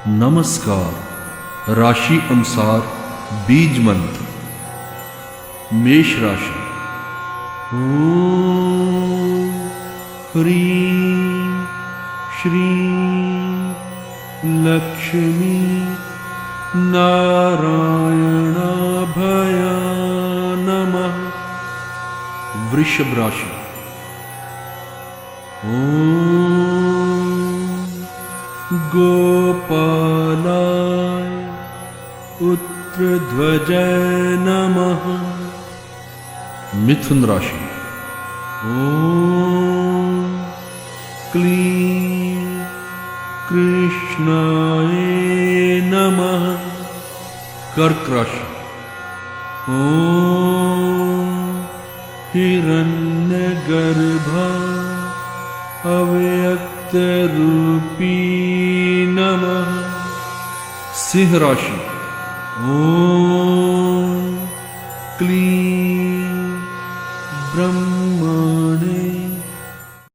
नमस्कार। राशि अनुसार बीज मंत्र। मेष राशि। ओम ह्रीं श्रीं लक्ष्मी नारायणाभया नमः। वृषभ राशि। ओम गोपालाय पुत्रध्वजाय नमः। मिथुन राशि। ओम क्लीं कृष्णाय नमः। कर्क राशि। ओम हिरण्यगर्भाय अव्यक्तरूपी नमः। सिंह राशि। ओम क्लीं ब्रह्म